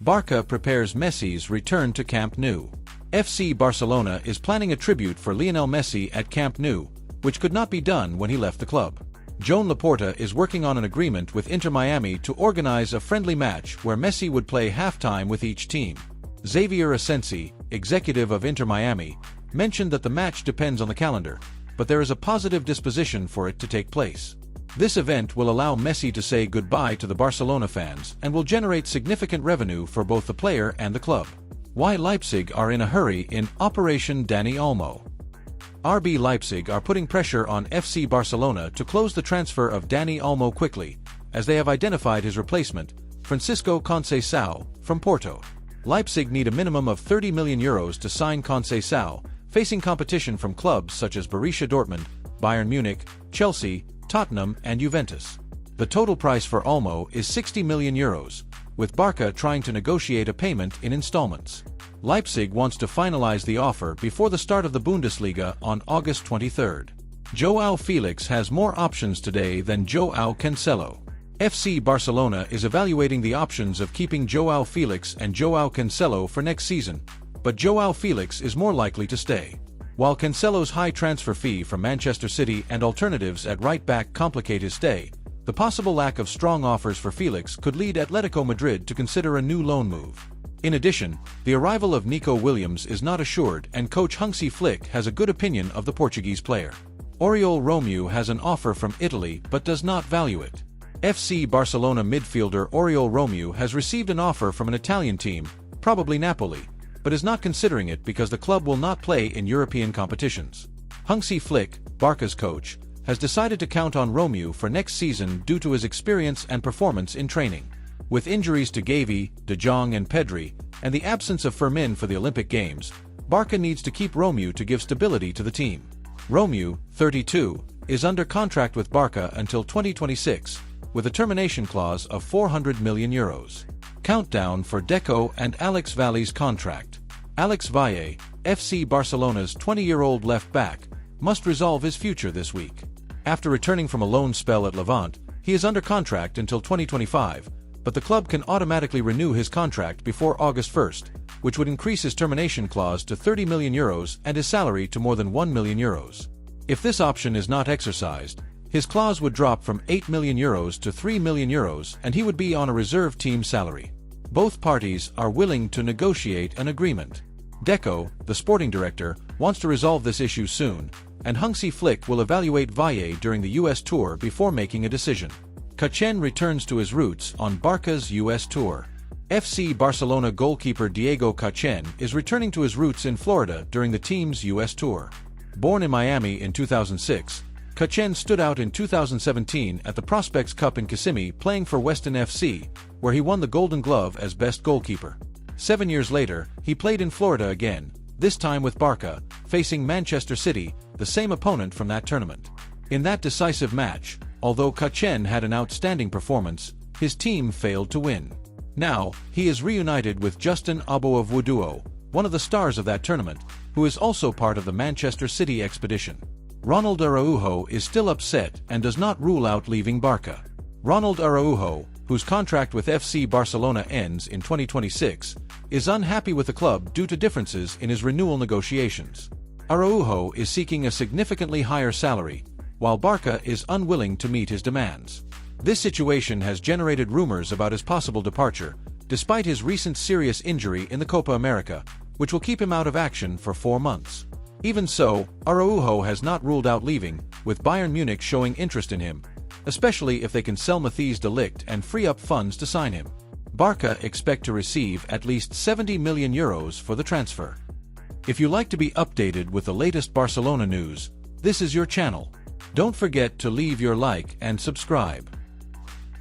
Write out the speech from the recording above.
Barça prepares Messi's return to Camp Nou. FC Barcelona is planning a tribute for Lionel Messi at Camp Nou, which could not be done when he left the club. Joan Laporta is working on an agreement with Inter Miami to organize a friendly match where Messi would play halftime with each team. Xavier Asensi, executive of Inter Miami, mentioned that the match depends on the calendar, but there is a positive disposition for it to take place. This event will allow Messi to say goodbye to the Barcelona fans and will generate significant revenue for both the player and the club. Why Leipzig are in a hurry in Operation Dani Olmo. RB Leipzig are putting pressure on FC Barcelona to close the transfer of Dani Olmo quickly, as they have identified his replacement, Francisco Conceição, from Porto. Leipzig need a minimum of €30 million to sign Conceição, facing competition from clubs such as Borussia Dortmund, Bayern Munich, Chelsea, Tottenham and Juventus. The total price for Olmo is €60 million, with Barça trying to negotiate a payment in installments. Leipzig wants to finalize the offer before the start of the Bundesliga on August 23. João Felix has more options today than João Cancelo. FC Barcelona is evaluating the options of keeping João Felix and João Cancelo for next season, but João Felix is more likely to stay. While Cancelo's high transfer fee from Manchester City and alternatives at right-back complicate his stay, the possible lack of strong offers for Felix could lead Atletico Madrid to consider a new loan move. In addition, the arrival of Nico Williams is not assured and coach Hansi Flick has a good opinion of the Portuguese player. Oriol Romeu has an offer from Italy but does not value it. FC Barcelona midfielder Oriol Romeu has received an offer from an Italian team, probably Napoli, but is not considering it because the club will not play in European competitions. Hansi Flick, Barca's coach, has decided to count on Romeu for next season due to his experience and performance in training. With injuries to Gavi, De Jong and Pedri, and the absence of Fermin for the Olympic Games, Barca needs to keep Romeu to give stability to the team. Romeu, 32, is under contract with Barca until 2026, with a termination clause of €400 million. Countdown for Deco and Alex Valle's contract. Alex Valle, FC Barcelona's 20-year-old left-back, must resolve his future this week. After returning from a loan spell at Levante, he is under contract until 2025, but the club can automatically renew his contract before August 1, which would increase his termination clause to €30 million and his salary to more than €1 million. If this option is not exercised, his clause would drop from €8 million to €3 million and he would be on a reserve team salary. Both parties are willing to negotiate an agreement. Deco, the sporting director, wants to resolve this issue soon, and Hansi Flick will evaluate Valle during the US tour before making a decision. Cachen returns to his roots on Barca's US tour. FC Barcelona goalkeeper Diego Cachen is returning to his roots in Florida during the team's US tour. Born in Miami in 2006, Cachen stood out in 2017 at the Prospects Cup in Kissimmee playing for Weston FC, where he won the Golden Glove as best goalkeeper. 7 years later, he played in Florida again, this time with Barca, facing Manchester City, the same opponent from that tournament. In that decisive match, although Cachen had an outstanding performance, his team failed to win. Now, he is reunited with Justin Aboavuduo, one of the stars of that tournament, who is also part of the Manchester City expedition. Ronald Araujo is still upset and does not rule out leaving Barca. Ronald Araujo, whose contract with FC Barcelona ends in 2026, is unhappy with the club due to differences in his renewal negotiations. Araujo is seeking a significantly higher salary, while Barca is unwilling to meet his demands. This situation has generated rumors about his possible departure, despite his recent serious injury in the Copa America, which will keep him out of action for 4 months. Even so, Araujo has not ruled out leaving, with Bayern Munich showing interest in him, especially if they can sell Matthijs de Ligt and free up funds to sign him. Barca expect to receive at least €70 million for the transfer. If you like to be updated with the latest Barcelona news, this is your channel. Don't forget to leave your like and subscribe.